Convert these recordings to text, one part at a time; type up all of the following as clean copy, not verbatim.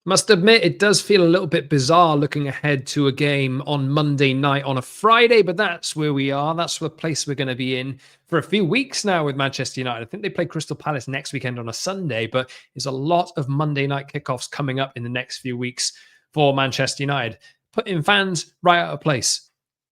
Must admit, it does feel a little bit bizarre looking ahead to a game on Monday night on a Friday, but that's where we are. That's the place we're going to be in for a few weeks now with Manchester United. I think they play Crystal Palace next weekend on a Sunday, but there's a lot of Monday night kickoffs coming up in the next few weeks for Manchester United, putting fans right out of place.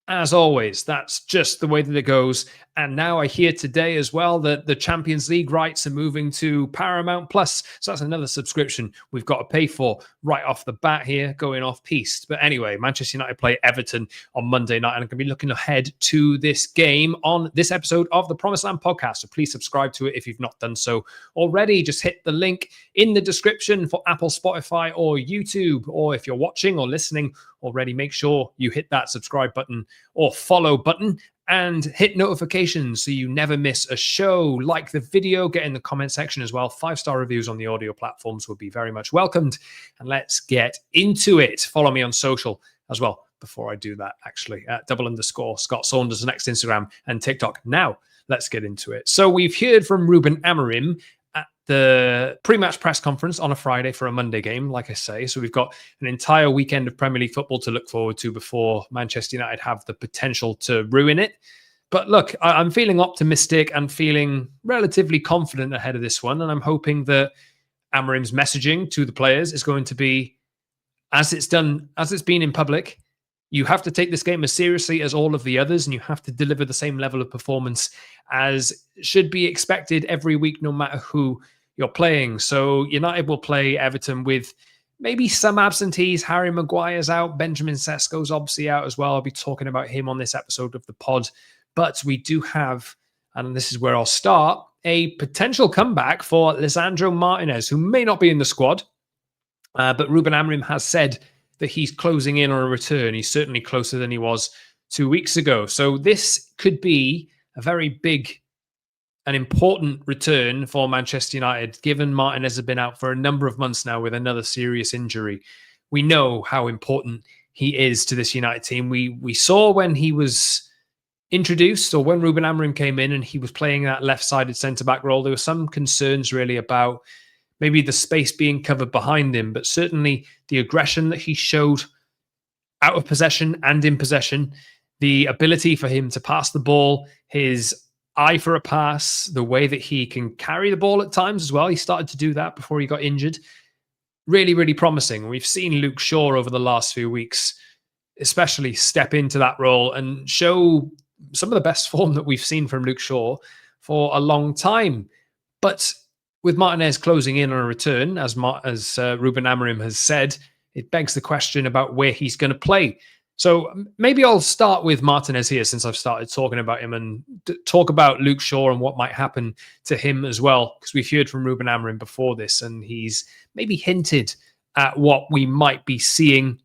As always, that's just the way that it goes. And now I hear today as well that the Champions League rights are moving to Paramount Plus. So that's another subscription we've got to pay for right off the bat here, going off piste. But anyway, Manchester United play Everton on Monday night. And I'm going to be looking ahead to this game on this episode of the Promised Land podcast. So please subscribe to it if you've not done so already. Just hit the link in the description for Apple, Spotify, or YouTube. Or if you're watching or listening already, make sure you hit that subscribe button or follow button and hit notifications so you never miss a show. Like the video, get in the comment section as well. 5-star reviews on the audio platforms would be very much welcomed. And let's get into it. Follow me on social as well before I do that, actually, at _Scott Saunders, next Instagram and TikTok. Now, let's get into it. So we've heard from Ruben Amorim at the pre-match press conference on a Friday for a Monday game, like I say. So we've got an entire weekend of Premier League football to look forward to before Manchester United have the potential to ruin it. But look, I'm feeling optimistic and feeling relatively confident ahead of this one. And I'm hoping that Amorim's messaging to the players is going to be, as it's been in public, you have to take this game as seriously as all of the others, and you have to deliver the same level of performance as should be expected every week, no matter who you're playing. So United will play Everton with maybe some absentees. Harry Maguire's out. Benjamin Sesko's obviously out as well. I'll be talking about him on this episode of the pod. But we do have, and this is where I'll start, a potential comeback for Lisandro Martinez, who may not be in the squad. But Ruben Amorim has said that he's closing in on a return. He's certainly closer than he was 2 weeks ago. So this could be a very big and important return for Manchester United, given Martinez has been out for a number of months now with another serious injury. We know how important he is to this United team. We saw when he was introduced, or when Ruben Amorim came in and he was playing that left-sided centre-back role, there were some concerns really about maybe the space being covered behind him, but certainly the aggression that he showed out of possession and in possession, the ability for him to pass the ball, his eye for a pass, the way that he can carry the ball at times as well. He started to do that before he got injured. Really, really promising. We've seen Luke Shaw over the last few weeks, especially step into that role and show some of the best form that we've seen from Luke Shaw for a long time. But with Martinez closing in on a return, as Ruben Amorim has said, it begs the question about where he's going to play. So maybe I'll start with Martinez here, since I've started talking about him, and talk about Luke Shaw and what might happen to him as well, because we've heard from Ruben Amorim before this, and he's maybe hinted at what we might be seeing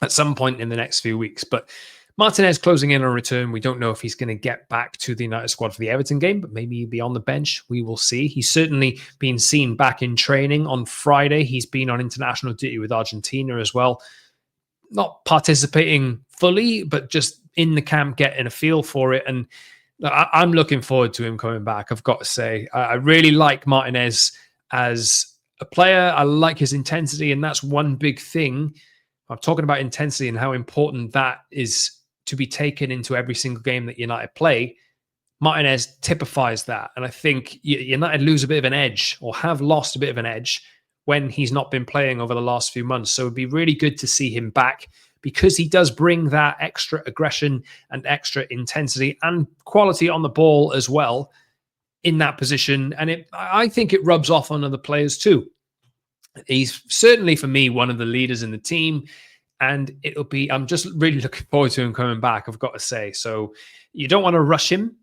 at some point in the next few weeks. But Martinez closing in on a return. We don't know if he's going to get back to the United squad for the Everton game, but maybe he'll be on the bench. We will see. He's certainly been seen back in training on Friday. He's been on international duty with Argentina as well. Not participating fully, but just in the camp, getting a feel for it. And I'm looking forward to him coming back, I've got to say. I really like Martinez as a player. I like his intensity, and that's one big thing. I'm talking about intensity and how important that is to be taken into every single game that United play. Martinez typifies that. And I think United lose a bit of an edge, or have lost a bit of an edge, when he's not been playing over the last few months. So it'd be really good to see him back, because he does bring that extra aggression and extra intensity and quality on the ball as well in that position. And I think it rubs off on other players too. He's certainly, for me, one of the leaders in the team. And I'm just really looking forward to him coming back, I've got to say. So you don't want to rush him.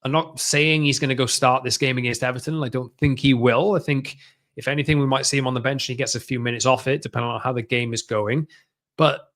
I'm not saying he's going to go start this game against Everton. I don't think he will. I think, if anything, we might see him on the bench and he gets a few minutes off it, depending on how the game is going. But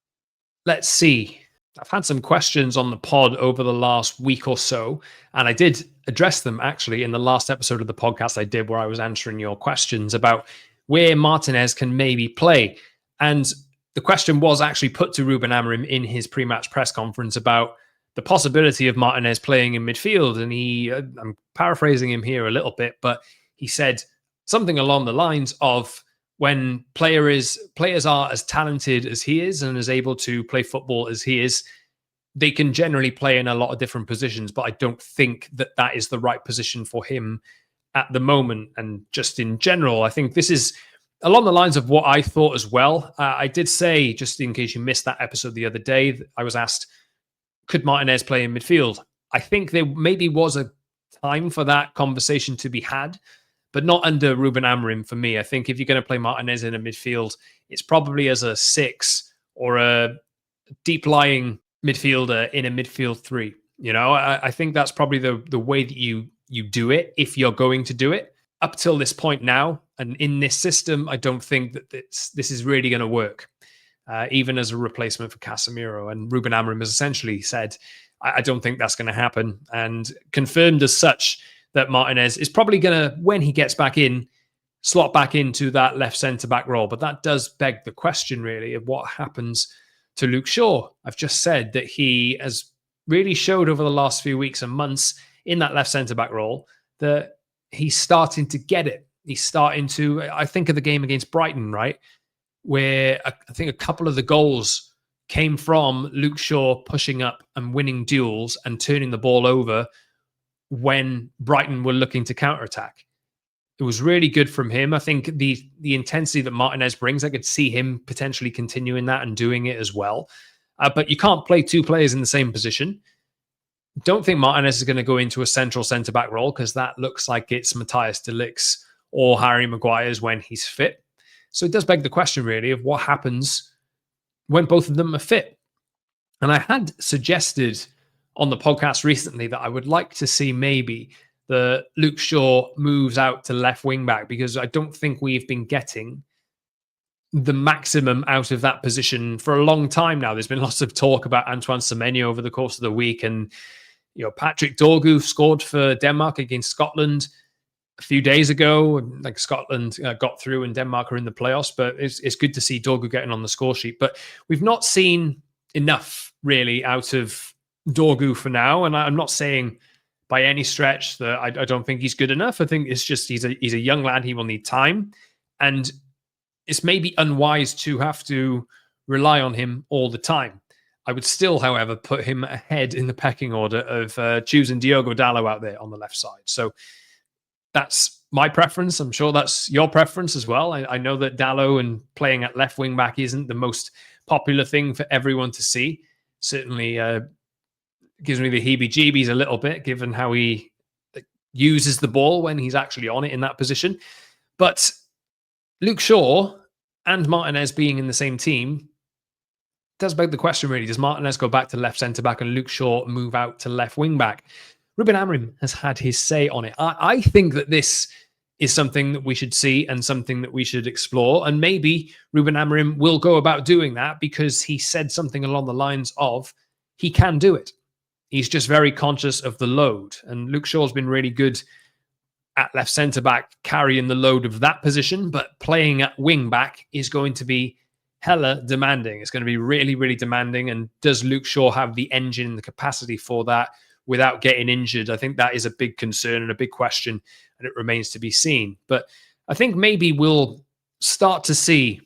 let's see. I've had some questions on the pod over the last week or so, and I did address them actually in the last episode of the podcast I did, where I was answering your questions about where Martinez can maybe play. And the question was actually put to Ruben Amorim in his pre-match press conference about the possibility of Martinez playing in midfield. And I'm paraphrasing him here a little bit, but he said something along the lines of, when players are as talented as he is and as able to play football as he is, they can generally play in a lot of different positions, but I don't think that that is the right position for him at the moment. And just in general, I think this is along the lines of what I thought as well. I did say, just in case you missed that episode the other day, I was asked, could Martinez play in midfield? I think there maybe was a time for that conversation to be had, but not under Ruben Amorim for me. I think if you're going to play Martinez in a midfield, it's probably as a 6 or a deep-lying midfielder in a midfield 3. You know, I think that's probably the way that you do it if you're going to do it. Up till this point now, and in this system, I don't think that this is really going to work, even as a replacement for Casemiro. And Ruben Amorim has essentially said, I don't think that's going to happen, and confirmed as such that Martinez is probably going to, when he gets back in, slot back into that left centre-back role. But that does beg the question, really, of what happens to Luke Shaw. I've just said that he has really showed over the last few weeks and months in that left centre-back role that he's starting to get it. He's starting to, I think of the game against Brighton, right? Where I think a couple of the goals came from Luke Shaw pushing up and winning duels and turning the ball over when Brighton were looking to counterattack. It was really good from him. I think the intensity that Martinez brings, I could see him potentially continuing that and doing it as well. But you can't play two players in the same position. Don't think Martinez is going to go into a central centre-back role, because that looks like it's Matthias de Ligt's or Harry Maguire's when he's fit. So it does beg the question, really, of what happens when both of them are fit. And I had suggested on the podcast recently that I would like to see maybe the Luke Shaw moves out to left wing back, because I don't think we've been getting the maximum out of that position for a long time now. There's been lots of talk about Antoine Semenyo over the course of the week, and Patrick Dorgu scored for Denmark against Scotland a few days ago. Like, Scotland got through and Denmark are in the playoffs, but it's good to see Dorgu getting on the score sheet. But we've not seen enough really out of Dorgu for now, and I'm not saying by any stretch that I don't think he's good enough. I think it's just he's a young lad. He will need time, and it's maybe unwise to have to rely on him all the time. I would still, however, put him ahead in the pecking order of choosing Diogo Dalot out there on the left side. So that's my preference. I'm sure that's your preference as well. I know that Dalot and playing at left wing back isn't the most popular thing for everyone to see. Certainly gives me the heebie-jeebies a little bit, given how he uses the ball when he's actually on it in that position. But Luke Shaw and Martinez being in the same team does beg the question, really. Does Martinez go back to left centre-back and Luke Shaw move out to left wing-back? Ruben Amorim has had his say on it. I think that this is something that we should see and something that we should explore. And maybe Ruben Amorim will go about doing that because he said something along the lines of, he can do it. He's just very conscious of the load. And Luke Shaw's been really good at left centre-back, carrying the load of that position, but playing at wing-back is going to be hella demanding. It's going to be really, really demanding. And does Luke Shaw have the engine and the capacity for that without getting injured? I think that is a big concern and a big question, and it remains to be seen. But I think maybe we'll start to see,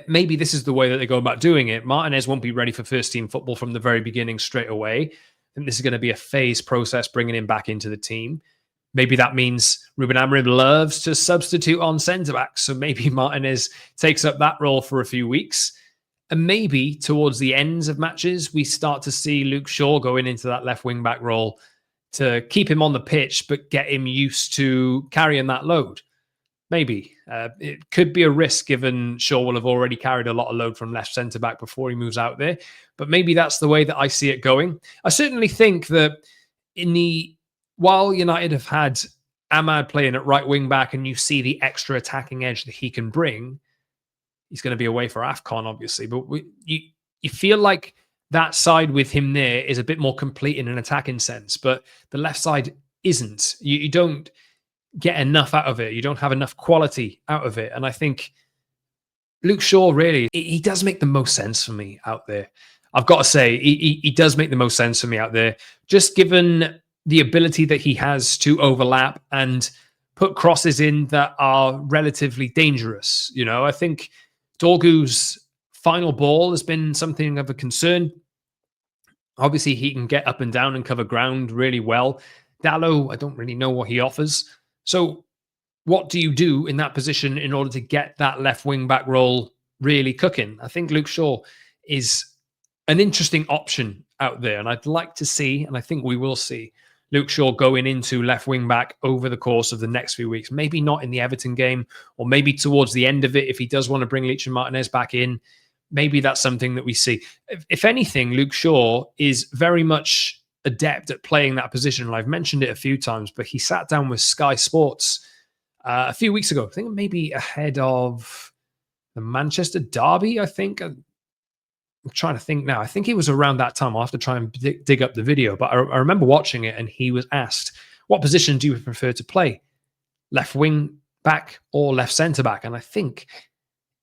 maybe this is the way that they go about doing it. Martinez won't be ready for first-team football from the very beginning straight away. I think this is going to be a phased process, bringing him back into the team. Maybe that means Ruben Amorim loves to substitute on centre-backs. So maybe Martinez takes up that role for a few weeks. And maybe towards the ends of matches, we start to see Luke Shaw going into that left wing-back role to keep him on the pitch, but get him used to carrying that load. Maybe. It could be a risk, given Shaw will have already carried a lot of load from left centre-back before he moves out there. But maybe that's the way that I see it going. I certainly think that while United have had Amad playing at right wing back and you see the extra attacking edge that he can bring, he's going to be away for AFCON, obviously. But you feel like that side with him there is a bit more complete in an attacking sense, but the left side isn't. You don't get enough out of it. You don't have enough quality out of it. And I think Luke Shaw, really, he does make the most sense for me out there. I've got to say, he does make the most sense for me out there, just given the ability that he has to overlap and put crosses in that are relatively dangerous. You know, I think Dorgu's final ball has been something of a concern. Obviously, he can get up and down and cover ground really well. Dalot, I don't really know what he offers. So what do you do in that position in order to get that left wing back role really cooking? I think Luke Shaw is an interesting option out there. And I'd like to see, and I think we will see, Luke Shaw going into left wing back over the course of the next few weeks. Maybe not in the Everton game, or maybe towards the end of it, if he does want to bring Lisandro Martinez back in. Maybe that's something that we see. If anything, Luke Shaw is very much adept at playing that position. And I've mentioned it a few times, but he sat down with Sky Sports a few weeks ago. I think maybe ahead of the Manchester derby, I think. I'm trying to think now. I think it was around that time. I'll have to try and dig up the video. But I remember watching it, and he was asked, what position do you prefer to play? Left wing back or left centre back? And I think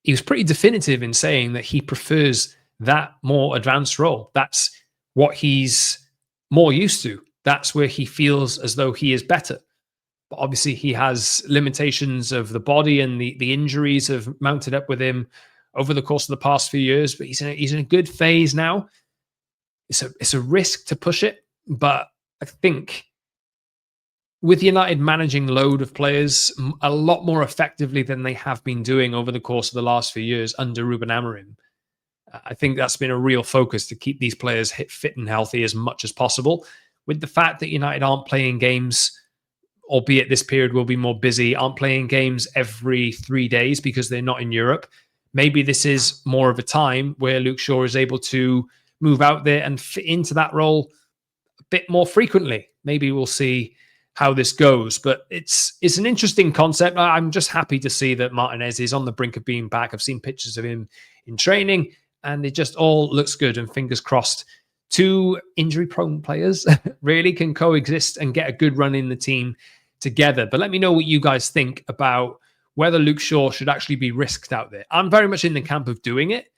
he was pretty definitive in saying that he prefers that more advanced role. That's what he's more used to. That's where he feels as though he is better. But obviously, he has limitations of the body, and the injuries have mounted up with him over the course of the past few years. But he's in a good phase now. It's a risk to push it, but I think with United managing load of players a lot more effectively than they have been doing over the course of the last few years under Ruben Amorim, I think that's been a real focus to keep these players fit and healthy as much as possible. With the fact that United aren't playing games, albeit this period will be more busy, aren't playing games every 3 days because they're not in Europe, maybe this is more of a time where Luke Shaw is able to move out there and fit into that role a bit more frequently. Maybe we'll see how this goes, but it's an interesting concept. I'm just happy to see that Martinez is on the brink of being back. I've seen pictures of him in training, and it just all looks good. And fingers crossed, two injury-prone players really can coexist and get a good run in the team together. But let me know what you guys think about whether Luke Shaw should actually be risked out there. I'm very much in the camp of doing it,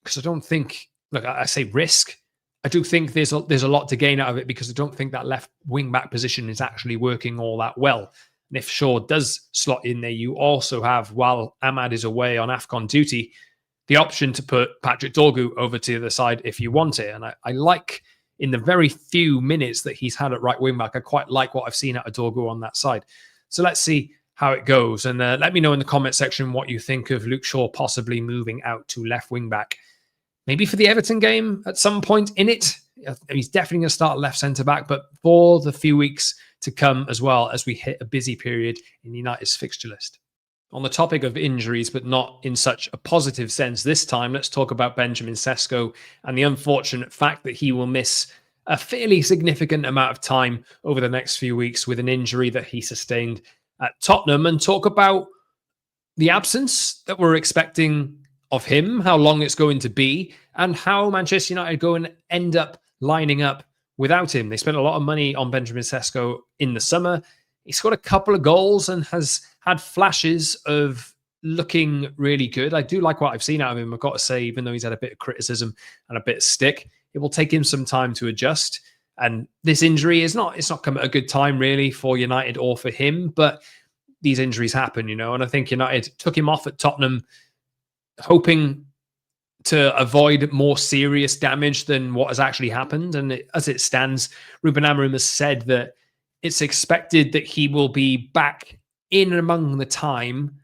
because I don't think, look, I say risk, I do think there's a lot to gain out of it, because I don't think that left wing back position is actually working all that well. And if Shaw does slot in there, you also have, while Amad is away on AFCON duty, the option to put Patrick Dorgu over to the other side if you want it. And I like, in the very few minutes that he's had at right wing back, I quite like what I've seen out of Dorgu on that side. So let's see how it goes. And let me know in the comment section what you think of Luke Shaw possibly moving out to left wing back. Maybe for the Everton game at some point in it. He's definitely going to start left centre-back, but for the few weeks to come as well, as we hit a busy period in United's fixture list. On the topic of injuries, but not in such a positive sense this time, let's talk about Benjamin Sesko and the unfortunate fact that he will miss a fairly significant amount of time over the next few weeks with an injury that he sustained at Tottenham, and talk about the absence that we're expecting of him, how long it's going to be, and how Manchester United go and end up lining up without him. They spent a lot of money on Benjamin Sesko in the summer. He scored a couple of goals and has had flashes of looking really good. I do like what I've seen out of him, I've got to say, even though he's had a bit of criticism and a bit of stick. It will take him some time to adjust. And this injury it's not come at a good time really for United or for him, but these injuries happen, you know, and I think United took him off at Tottenham hoping to avoid more serious damage than what has actually happened. And as it stands, Ruben Amorim has said that it's expected that he will be back in and among the time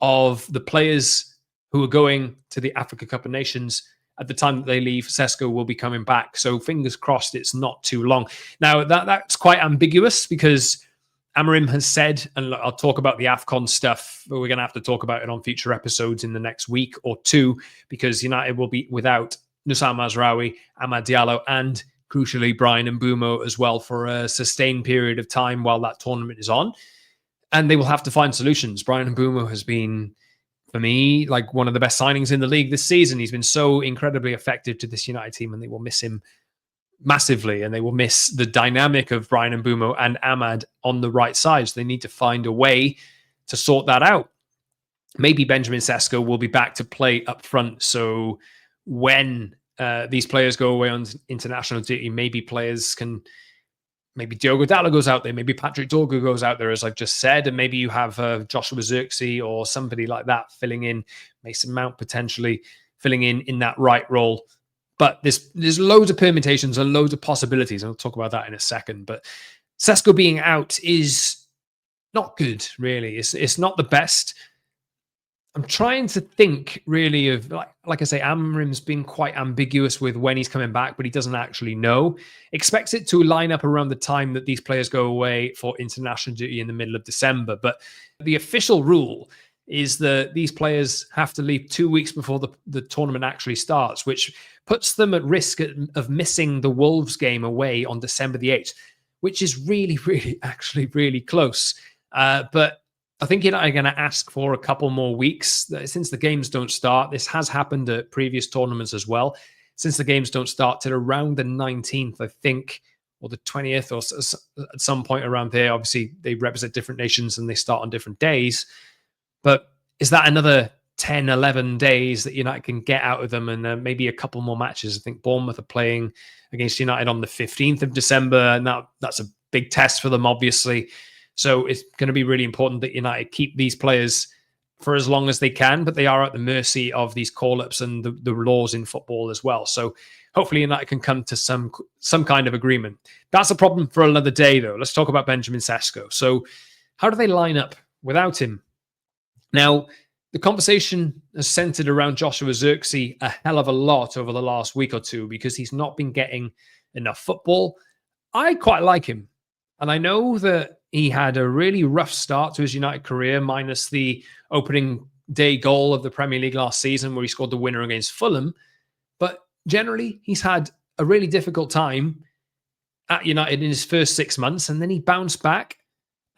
of the players who are going to the Africa Cup of Nations. At the time that they leave, Sesko will be coming back. So fingers crossed it's not too long. Now, that's quite ambiguous, because Amorim has said, and I'll talk about the AFCON stuff, but we're going to have to talk about it on future episodes in the next week or two, because United will be without Nusa Mazraoui, Amad Diallo, and crucially Bryan Mbeumo as well for a sustained period of time while that tournament is on. And they will have to find solutions. Bryan Mbeumo has been, for me, like one of the best signings in the league this season. He's been so incredibly effective to this United team, and they will miss him massively, and they will miss the dynamic of Bryan Mbeumo and Amad on the right side. So they need to find a way to sort that out. Maybe Benjamin Sesko will be back to play up front. So when these players go away on international duty, maybe players can maybe Diogo Dalot goes out there, maybe Patrick Dorgu goes out there, as I've just said, and maybe you have Joshua Zirkzee or somebody like that filling in, Mason Mount potentially filling in that right role. But there's loads of permutations and loads of possibilities, and I'll talk about that in a second. But Sesko being out is not good, really. It's not the best. I'm trying to think really of, like I say, Amorim's been quite ambiguous with when he's coming back, but he doesn't actually know. Expects it to line up around the time that these players go away for international duty in the middle of December. But the official rule is that these players have to leave 2 weeks before the tournament actually starts, which puts them at risk of missing the Wolves game away on December the 8th, which is really, really, actually really close. But I think you're going to ask for a couple more weeks since the games don't start. This has happened at previous tournaments as well. Since the games don't start till around the 19th, I think, or the 20th, or at some point around there. Obviously, they represent different nations and they start on different days. But is that another 10, 11 days that United can get out of them, and maybe a couple more matches? I think Bournemouth are playing against United on the 15th of December, and that's a big test for them, obviously. So it's going to be really important that United keep these players for as long as they can, but they are at the mercy of these call-ups and the laws in football as well. So hopefully United can come to some kind of agreement. That's a problem for another day, though. Let's talk about Benjamin Sesko. So how do they line up without him? Now, the conversation has centered around Joshua Zirkzee a hell of a lot over the last week or two because he's not been getting enough football. I quite like him. And I know that he had a really rough start to his United career, minus the opening day goal of the Premier League last season where he scored the winner against Fulham. But generally, he's had a really difficult time at United in his first 6 months, and then he bounced back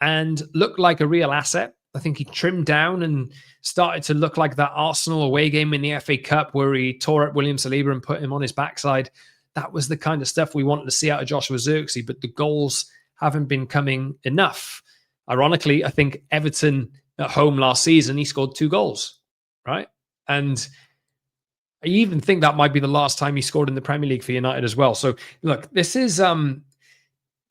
and looked like a real asset. I think he trimmed down and started to look like that Arsenal away game in the FA Cup where he tore up William Saliba and put him on his backside. That was the kind of stuff we wanted to see out of Joshua Zirkzee, but the goals haven't been coming enough. Ironically, I think Everton at home last season, he scored 2 goals, right? And I even think that might be the last time he scored in the Premier League for United as well. So look, this is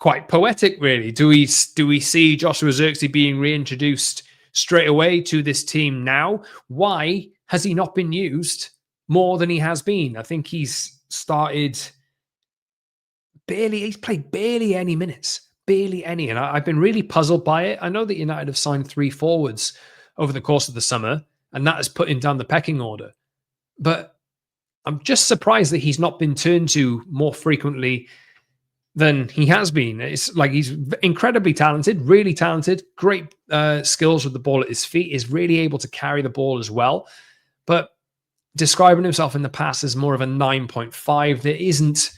quite poetic, really. Do we see Joshua Zirkzee being reintroduced straight away to this team now? Why has he not been used more than he has been? I think he's started he's played barely any minutes. Barely any. And I've been really puzzled by it. I know that United have signed 3 forwards over the course of the summer, and that has put him down the pecking order. But I'm just surprised that he's not been turned to more frequently than he has been. It's like he's incredibly talented, really talented, great skills with the ball at his feet, is really able to carry the ball as well. But describing himself in the past as more of a 9.5, there isn't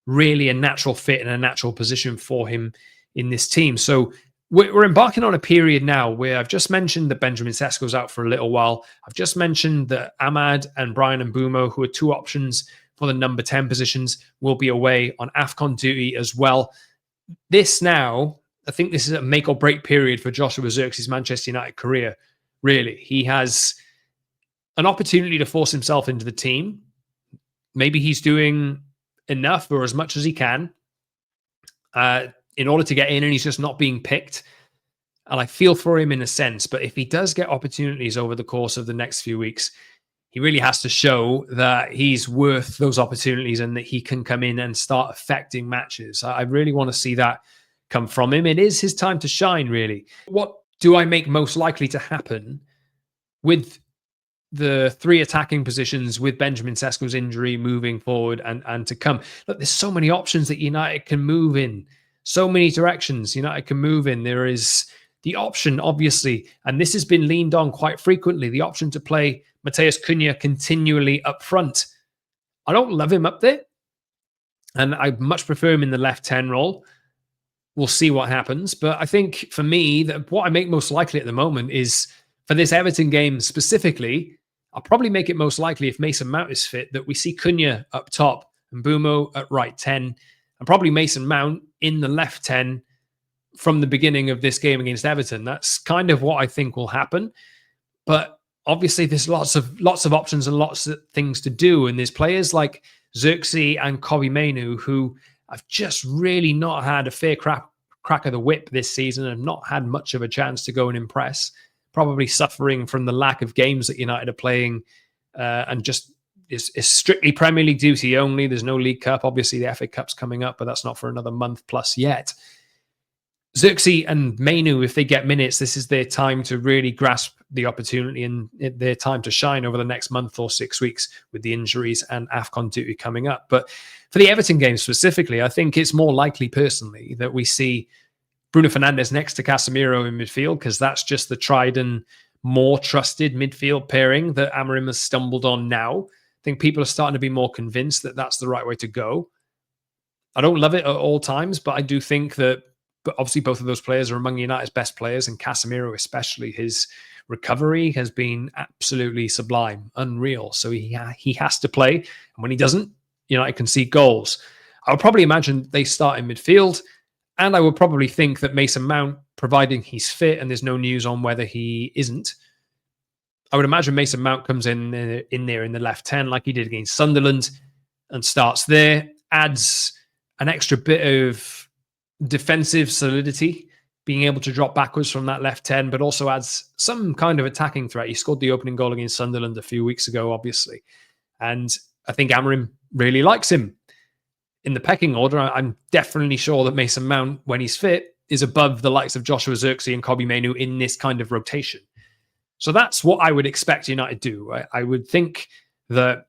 really a natural fit and a natural position for him in this team. So we're embarking on a period now where I've just mentioned that Benjamin Sesko's out for a little while. I've just mentioned that Amad and Bryan Mbeumo, who are 2 options for the number 10 positions, will be away on AFCON duty as well. This now, I think this is a make or break period for Joshua Zirkzee's Manchester United career, really. He has an opportunity to force himself into the team. Maybe he's doing enough or as much as he can in order to get in, and he's just not being picked. And I feel for him in a sense, but if he does get opportunities over the course of the next few weeks, he really has to show that he's worth those opportunities and that he can come in and start affecting matches. I really want to see that come from him. It is his time to shine, really. What do I make most likely to happen with the 3 attacking positions, with Benjamin Sesko's injury moving forward and to come? Look, there's so many options that United can move in. So many directions United can move in. There is the option, obviously, and this has been leaned on quite frequently, the option to play Matheus Cunha continually up front. I don't love him up there, and I much prefer him in the left 10 role. We'll see what happens. But I think for me, that what I make most likely at the moment is, for this Everton game specifically, I'll probably make it most likely, if Mason Mount is fit, that we see Cunha up top and Mbeumo at right 10, and probably Mason Mount in the left 10 from the beginning of this game against Everton. That's kind of what I think will happen. But obviously there's lots of options and lots of things to do. And there's players like Zirkzee and Kobbie Mainoo who I've just really not had a fair crack of the whip this season and not had much of a chance to go and impress. Probably suffering from the lack of games that United are playing and just is strictly Premier League duty only. There's no League Cup. Obviously, the FA Cup's coming up, but that's not for another month plus yet. Zirkzee and Mainoo, if they get minutes, this is their time to really grasp the opportunity and their time to shine over the next month or 6 weeks with the injuries and AFCON duty coming up. But for the Everton game specifically, I think it's more likely personally that we see Bruno Fernandes next to Casemiro in midfield, because that's just the tried and more trusted midfield pairing that Amorim has stumbled on now. I think people are starting to be more convinced that that's the right way to go. I don't love it at all times, but I do think that, but obviously both of those players are among United's best players, and Casemiro especially, his recovery has been absolutely sublime, unreal. So he has to play, and when he doesn't, United can see goals. I would probably imagine they start in midfield, and I would probably think that Mason Mount, providing he's fit and there's no news on whether he isn't, I would imagine Mason Mount comes in there in the left 10 like he did against Sunderland and starts there, adds an extra bit of defensive solidity, being able to drop backwards from that left 10, but also adds some kind of attacking threat. He scored the opening goal against Sunderland a few weeks ago, obviously. And I think Amorim really likes him. In the pecking order, I'm definitely sure that Mason Mount, when he's fit, is above the likes of Joshua Zirkzee and Kobbie Mainoo in this kind of rotation. So that's what I would expect United to do. I would think that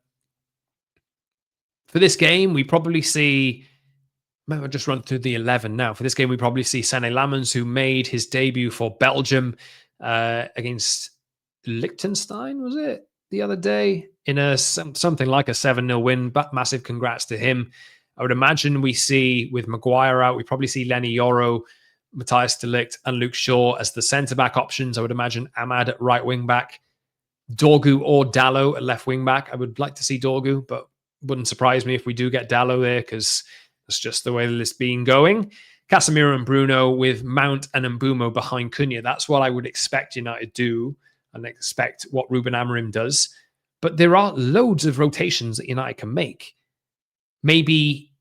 for this game, we probably see, maybe I'll just run through the 11 now. For this game, we probably see Sané Lammens, who made his debut for Belgium against Liechtenstein, was it, the other day? In a something like a 7-0 win, but massive congrats to him. I would imagine we see, with Maguire out, we probably see Lenny Yoro, Matthias de Ligt, and Luke Shaw as the centre-back options. I would imagine Amad at right wing-back, Dorgu or Dalot at left wing-back. I would like to see Dorgu, but wouldn't surprise me if we do get Dalot there, because that's just the way that it's been going. Casemiro and Bruno with Mount and Mbeumo behind Cunha. That's what I would expect United do, and expect what Ruben Amorim does. But there are loads of rotations that United can make. Maybe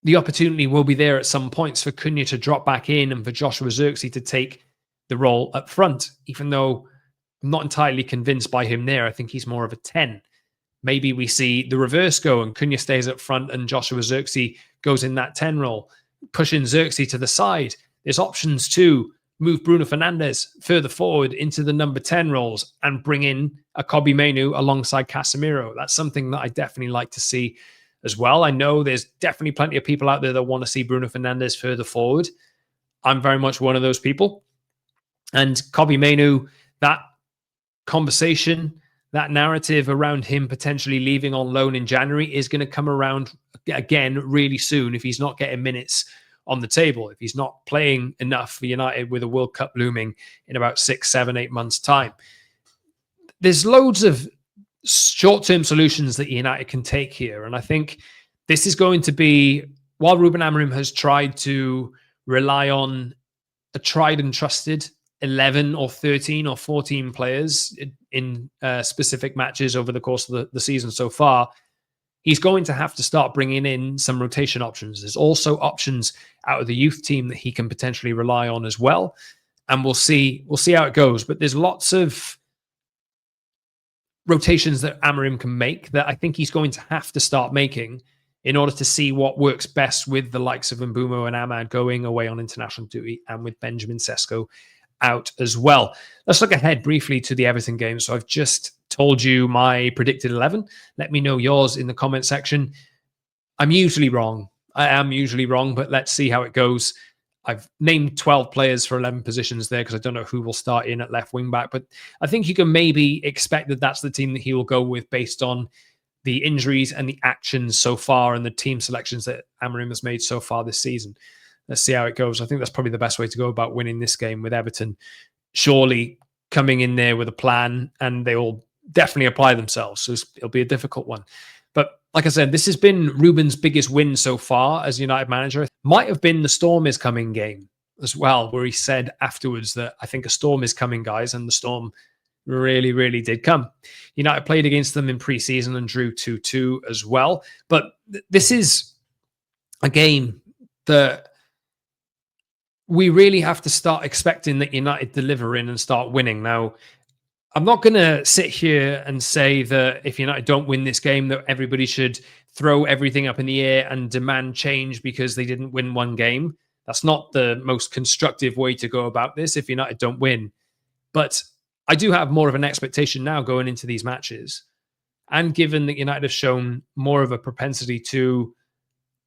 the opportunity will be there at some points for Cunha to drop back in and for Joshua Zirkzee to take the role up front, even though I'm not entirely convinced by him there. I think he's more of a 10. Maybe we see the reverse go and Cunha stays up front and Joshua Zirkzee goes in that 10 role, pushing Zirkzee to the side. There's options to move Bruno Fernandes further forward into the number 10 roles and bring in a Kobbie Mainoo alongside Casemiro. That's something that I definitely like to see as well. I know there's definitely plenty of people out there that want to see Bruno Fernandes further forward. I'm very much one of those people. And Kobbie Mainoo, that conversation, that narrative around him potentially leaving on loan in January is going to come around again really soon if he's not getting minutes on the table, if he's not playing enough for United with a World Cup looming in about 6, 7, 8 months' time. There's loads of short-term solutions that United can take here. And I think this is going to be, while Ruben Amorim has tried to rely on a tried and trusted 11 or 13 or 14 players in specific matches over the course of the season so far, he's going to have to start bringing in some rotation options. There's also options out of the youth team that he can potentially rely on as well. And we'll see how it goes. But there's lots of rotations that Amorim can make that I think he's going to have to start making in order to see what works best with the likes of Mbeumo and Amad going away on international duty and with Benjamin Sesko out as well. Let's look ahead briefly to the Everton game. So I've just told you my predicted 11. Let me know yours in the comment section. I'm usually wrong. I am usually wrong, but let's see how it goes. I've named 12 players for 11 positions there because I don't know who will start in at left wing back, but I think you can maybe expect that that's the team that he will go with based on the injuries and the actions so far and the team selections that Amorim has made so far this season. Let's see how it goes. I think that's probably the best way to go about winning this game with Everton. Surely coming in there with a plan, and they will definitely apply themselves. So it'll be a difficult one. But like I said, this has been Ruben's biggest win so far as United manager. Might have been the Storm is coming game as well, where he said afterwards that I think a storm is coming, guys, and the storm really, really did come. United played against them in pre-season and drew 2-2 as well. But this is a game that we really have to start expecting that United deliver in and start winning. Now, I'm not going to sit here and say that if United don't win this game, that everybody should throw everything up in the air and demand change because they didn't win one game. That's not the most constructive way to go about this if United don't win. But I do have more of an expectation now going into these matches. And given that United have shown more of a propensity to,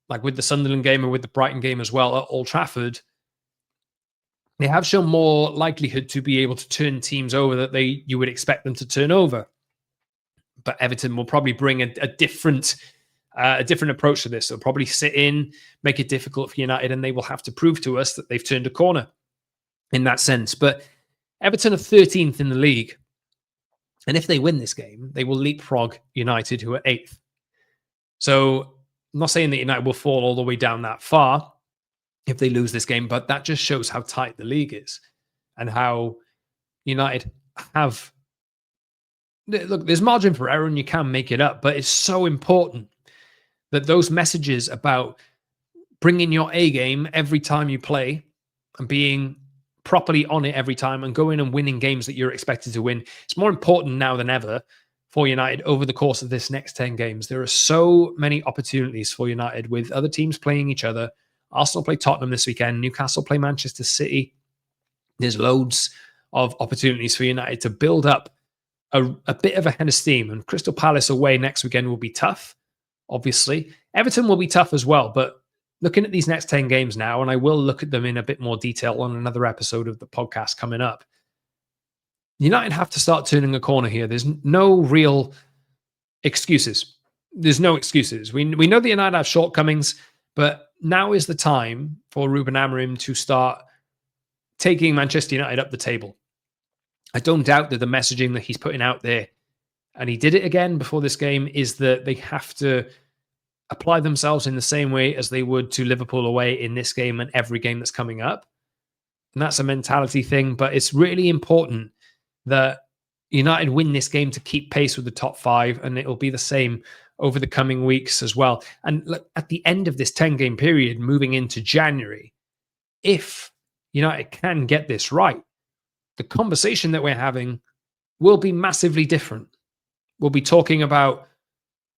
like with the Sunderland game and with the Brighton game as well at Old Trafford, they have shown more likelihood to be able to turn teams over that you would expect them to turn over. But Everton will probably bring a different approach to this. They'll probably sit in, make it difficult for United, and they will have to prove to us that they've turned a corner in that sense. But Everton are 13th in the league. And if they win this game, they will leapfrog United, who are 8th. So I'm not saying that United will fall all the way down that far if they lose this game, but that just shows how tight the league is and how United have... Look, there's margin for error and you can make it up, but it's so important that those messages about bringing your A game every time you play and being properly on it every time and going and winning games that you're expected to win, it's more important now than ever for United over the course of this next 10 games. There are so many opportunities for United with other teams playing each other. Arsenal play Tottenham this weekend. Newcastle play Manchester City. There's loads of opportunities for United to build up a bit of a head of steam. And Crystal Palace away next weekend will be tough, obviously. Everton will be tough as well. But looking at these next 10 games now, and I will look at them in a bit more detail on another episode of the podcast coming up, United have to start turning a corner here. There's no real excuses. There's no excuses. We know the United have shortcomings, but now is the time for Ruben Amorim to start taking Manchester United up the table. I don't doubt that the messaging that he's putting out there, and he did it again before this game, is that they have to apply themselves in the same way as they would to Liverpool away in this game and every game that's coming up. And that's a mentality thing, but it's really important that United win this game to keep pace with the top 5, and it'll be the same over the coming weeks as well. And look, at the end of this 10-game period, moving into January, if United can get this right, the conversation that we're having will be massively different. We'll be talking about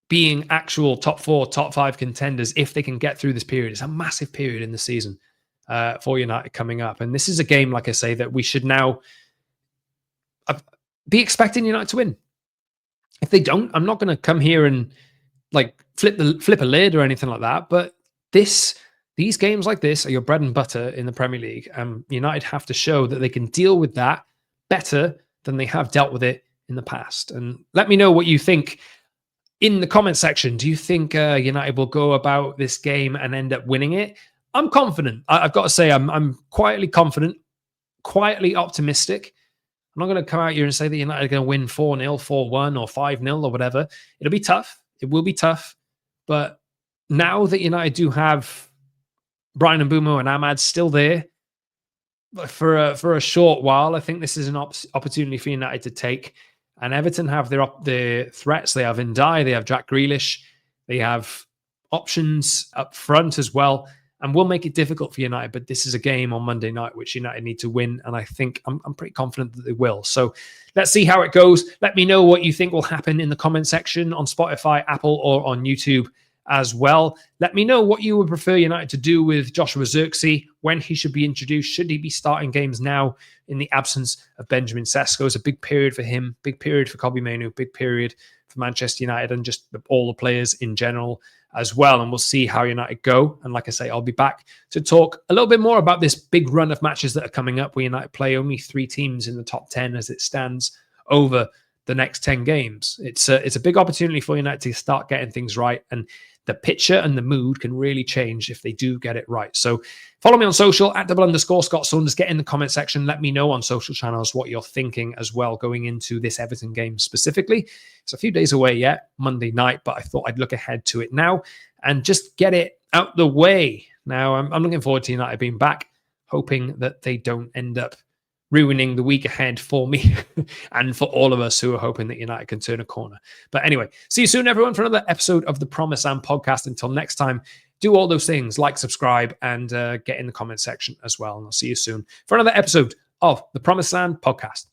being actual top 4, top 5 contenders if they can get through this period. It's a massive period in the season for United coming up. And this is a game, like I say, that we should now be expecting United to win. If they don't, I'm not going to come here and like flip a lid or anything like that. But these games like this are your bread and butter in the Premier League. United have to show that they can deal with that better than they have dealt with it in the past. And let me know what you think in the comment section. Do you think United will go about this game and end up winning it? I'm confident. I've got to say, I'm quietly confident, quietly optimistic. I'm not going to come out here and say that United are going to win 4-0, 4-1 or 5-0 or whatever. It'll be tough. It will be tough. But now that United do have Brian Mbeumo and Amad still there for a short while, I think this is an opportunity for United to take. And Everton have their threats. They have Ndiaye, they have Jack Grealish, they have options up front as well, and will make it difficult for United. But this is a game on Monday night which United need to win, and I think I'm pretty confident that they will. So let's see how it goes. Let me know what you think will happen in the comment section on Spotify, Apple, or on YouTube as well. Let me know what you would prefer United to do with Joshua Zirkzee, when he should be introduced. Should he be starting games now in the absence of Benjamin Sesko? It's a big period for him, big period for Kobbie Mainoo, big period for Manchester United and just all the players in general as well. And we'll see how United go. And like I say, I'll be back to talk a little bit more about this big run of matches that are coming up where United play only 3 teams in the top 10 as it stands over the next 10 games. It's a big opportunity for United to start getting things right, and the picture and the mood can really change if they do get it right. So follow me on social at @_ Saunders. Get in the comment section. Let me know on social channels what you're thinking as well going into this Everton game specifically. It's a few days away yet, Monday night, but I thought I'd look ahead to it now and just get it out the way. Now, I'm looking forward to United being back, hoping that they don't end up ruining the week ahead for me and for all of us who are hoping that United can turn a corner. But anyway, see you soon, everyone, for another episode of the Promise and podcast. Until next time, do all those things, like, subscribe, and get in the comment section as well. And I'll see you soon for another episode of the Promised Land podcast.